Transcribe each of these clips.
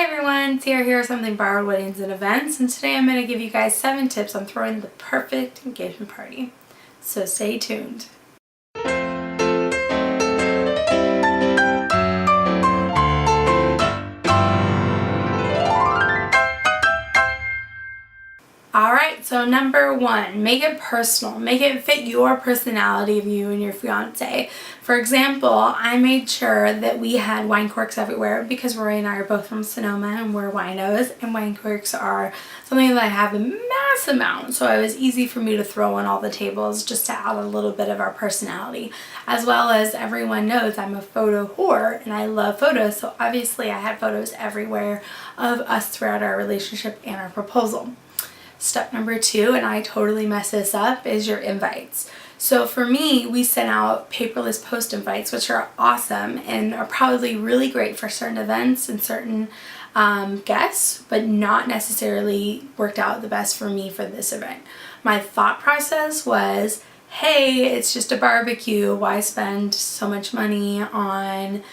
Hi everyone, Sierra here with Something Borrowed Weddings and Events, and today I'm going to give you guys 7 tips on throwing the perfect engagement party. So stay tuned. Alright, so number 1, make it personal. Make it fit your personality of you and your fiance. For example, I made sure that we had wine corks everywhere because Rory and I are both from Sonoma and we're winos, and wine corks are something that I have a mass amount, so it was easy for me to throw on all the tables just to add a little bit of our personality. As well as everyone knows, I'm a photo whore and I love photos, so obviously I had photos everywhere of us throughout our relationship and our proposal. Step number 2, and I totally mess this up, is your invites. So for me, we sent out paperless post invites, which are awesome and are probably really great for certain events and certain guests, but not necessarily worked out the best for me for this event. My thought process was, hey, it's just a barbecue. Why spend so much money on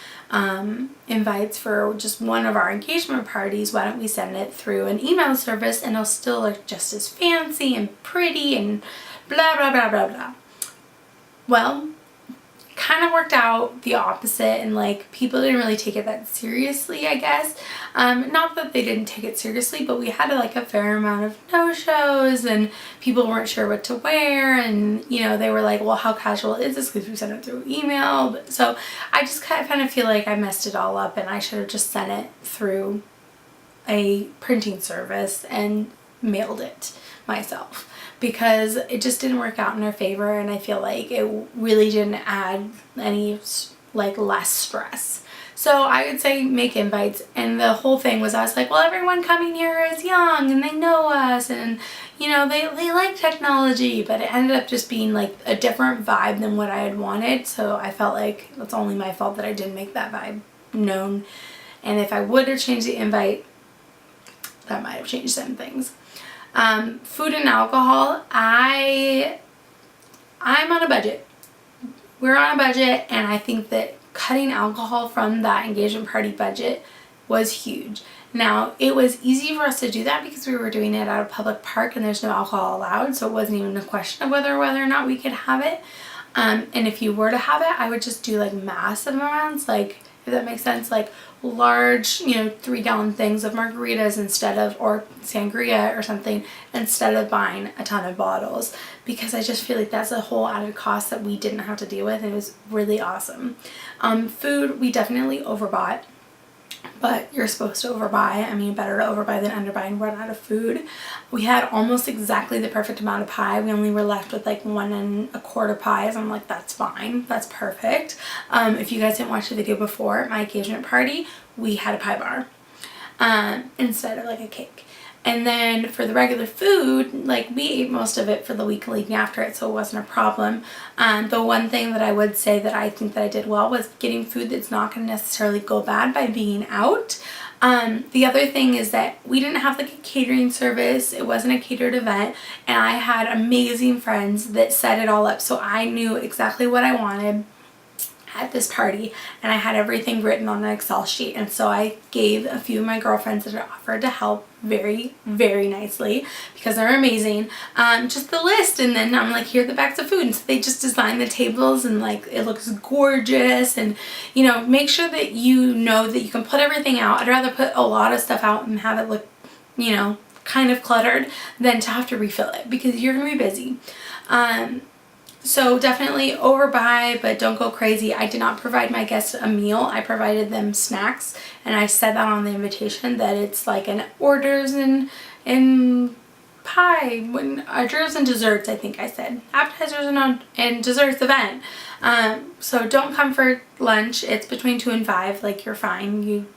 invites for just one of our engagement parties? Why don't we send it through an email service and it'll still look just as fancy and pretty and blah blah blah blah blah. Well, kind of worked out the opposite, and like people didn't really take it that seriously, I guess. Not that they didn't take it seriously, but we had like a fair amount of no-shows and people weren't sure what to wear, and you know, they were like, well, how casual is this because we sent it through email? So I just kind of feel like I messed it all up and I should have just sent it through a printing service and mailed it myself, because it just didn't work out in our favor, and I feel like it really didn't add any like less stress. So I would say make invites, and the whole thing was I was like, well, everyone coming here is young and they know us and you know they like technology, but it ended up just being like a different vibe than what I had wanted, so I felt like it's only my fault that I didn't make that vibe known, and if I would have changed the invite, that might have changed some things. Food and alcohol, I'm on a budget. We're on a budget, and I think that cutting alcohol from that engagement party budget was huge. Now, it was easy for us to do that because we were doing it at a public park and there's no alcohol allowed, so it wasn't even a question of whether or not we could have it. And if you were to have it, I would just do like massive amounts, like, if that makes sense, like large, you know, 3-gallon things of margaritas instead of, or sangria or something, instead of buying a ton of bottles, because I just feel like that's a whole added cost that we didn't have to deal with, and it was really awesome. Food, we definitely overbought, but you're supposed to overbuy. I mean, better to overbuy than underbuy and run out of food. We had almost exactly the perfect amount of pie. We only were left with like 1 1/4 pies. I'm like, that's fine. That's perfect. If you guys didn't watch the video before, my engagement party, we had a pie bar instead of like a cake. And then for the regular food, like we ate most of it for the week leading after it, so it wasn't a problem. The one thing that I would say that I think that I did well was getting food that's not going to necessarily go bad by being out. The other thing is that we didn't have like a catering service. It wasn't a catered event, and I had amazing friends that set it all up, so I knew exactly what I wanted at this party, and I had everything written on an Excel sheet, and so I gave a few of my girlfriends that had offered to help very, very nicely, because they're amazing, just the list, and then I'm like, here are the bags of food, and so they just designed the tables, and like it looks gorgeous, and you know, make sure that you know that you can put everything out. I'd rather put a lot of stuff out and have it look, you know, kind of cluttered than to have to refill it, because you're gonna be busy. So definitely overbuy, but don't go crazy. I did not provide my guests a meal. I provided them snacks, and I said that on the invitation, that it's like an hors d'oeuvres and pie, hors d'oeuvres and desserts, I think I said. Appetizers and desserts event. So don't come for lunch. It's between 2 and 5. Like, you're fine.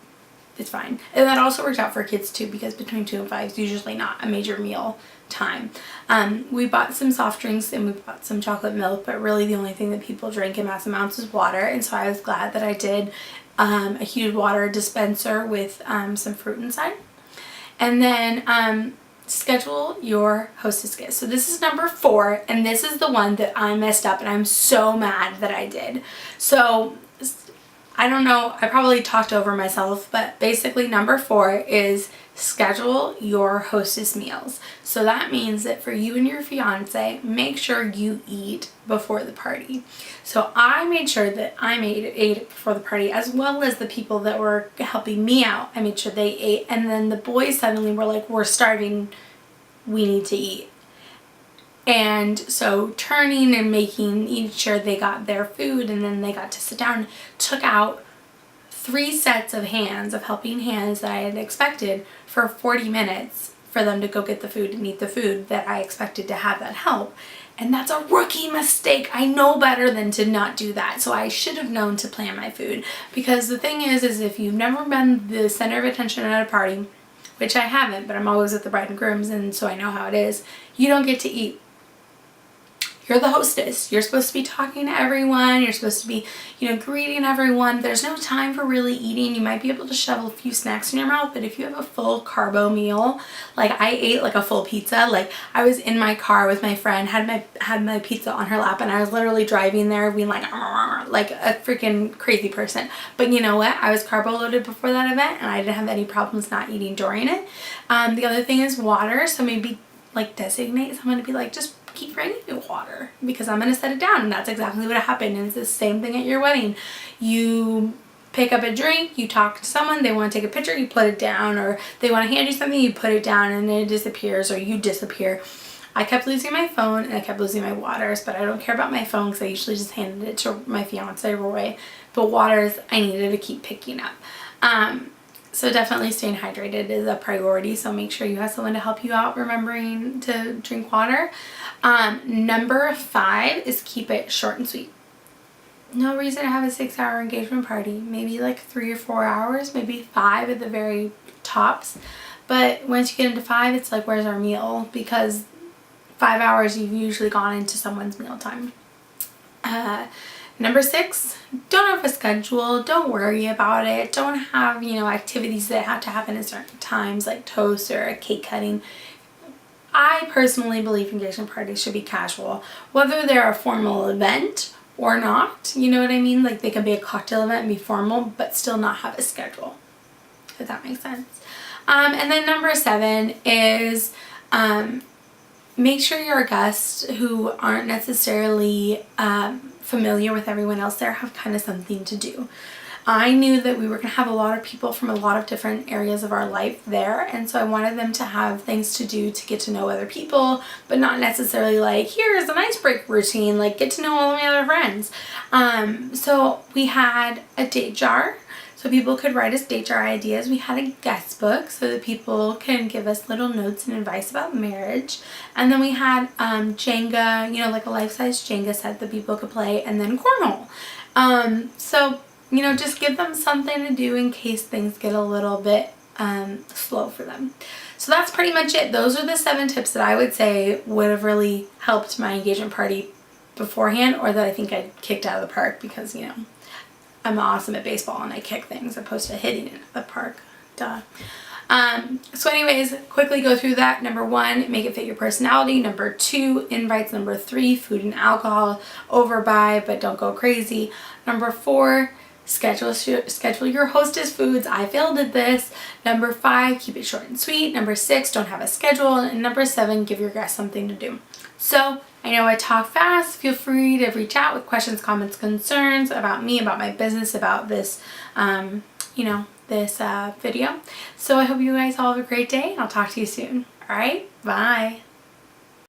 It's fine. And that also works out for kids too, because between 2 and 5 is usually not a major meal time. We bought some soft drinks and we bought some chocolate milk, but really the only thing that people drink in mass amounts is water, and so I was glad that I did a huge water dispenser with some fruit inside. And then schedule your hostess gift. So this is number 4, and this is the one that I messed up and I'm so mad that I did. So I don't know, I probably talked over myself, but basically number 4 is schedule your hostess meals. So that means that for you and your fiance, make sure you eat before the party. So I made sure that I ate before the party, as well as the people that were helping me out. I made sure they ate, and then the boys suddenly were like, we're starving, we need to eat. And so turning and making sure they got their food and then they got to sit down, took out 3 sets of hands, of helping hands that I had expected for 40 minutes for them to go get the food and eat the food that I expected to have that help. And that's a rookie mistake. I know better than to not do that. So I should have known to plan my food, because the thing is if you've never been the center of attention at a party, which I haven't, but I'm always with the bride and grooms, and so I know how it is, you don't get to eat. You're the hostess. You're supposed to be talking to everyone. You're supposed to be, greeting everyone. There's no time for really eating. You might be able to shovel a few snacks in your mouth, but if you have a full carbo meal, like I ate like a full pizza. Like I was in my car with my friend, had my pizza on her lap, and I was literally driving there being like a freaking crazy person. But you know what? I was carbo loaded before that event, and I didn't have any problems not eating during it. The other thing is water. So maybe like designate someone to be like, just keep bringing me water, because I'm going to set it down. And that's exactly what happened. And it's the same thing at your wedding. You pick up a drink, you talk to someone, they want to take a picture, you put it down, or they want to hand you something, you put it down, and then it disappears, or you disappear. I kept losing my phone and I kept losing my waters, but I don't care about my phone because I usually just handed it to my fiance, Roy. But waters, I needed to keep picking up. So definitely staying hydrated is a priority. So make sure you have someone to help you out remembering to drink water. Number 5 is keep it short and sweet. No reason to have a 6-hour engagement party. Maybe like 3 or 4 hours, maybe 5 at the very tops. But once you get into 5, it's like, where's our meal? Because 5 hours, you've usually gone into someone's meal time. Number 6, don't have a schedule. Don't worry about it. Don't have, activities that have to happen at certain times, like toast or a cake cutting. I personally believe engagement parties should be casual, whether they're a formal event or not. You know what I mean? Like they can be a cocktail event and be formal, but still not have a schedule, if that makes sense. And then number 7 is make sure your guests who aren't necessarily familiar with everyone else there have kind of something to do. I knew that we were going to have a lot of people from a lot of different areas of our life there, and so I wanted them to have things to do to get to know other people, but not necessarily like, here's an icebreaker routine, like get to know all my other friends. So we had a date jar, so people could write us date jar ideas. We had a guest book so that people can give us little notes and advice about marriage. And then we had Jenga, like a life-size Jenga set that people could play, and then cornhole. So just give them something to do in case things get a little bit slow for them. So that's pretty much it. Those are the 7 tips that I would say would have really helped my engagement party beforehand, or that I think I kicked out of the park because, I'm awesome at baseball and I kick things opposed to hitting it at the park. Duh. So anyways, quickly go through that. Number 1, make it fit your personality. Number 2, invites. Number 3, food and alcohol. Overbuy, but don't go crazy. Number 4, schedule your hostess foods. I failed at this. Number 5, keep it short and sweet. Number 6, don't have a schedule. And number 7, give your guests something to do. So I know I talk fast. Feel free to reach out with questions, comments, concerns about me, about my business, about this, this video. So I hope you guys all have a great day, and I'll talk to you soon. All right, bye.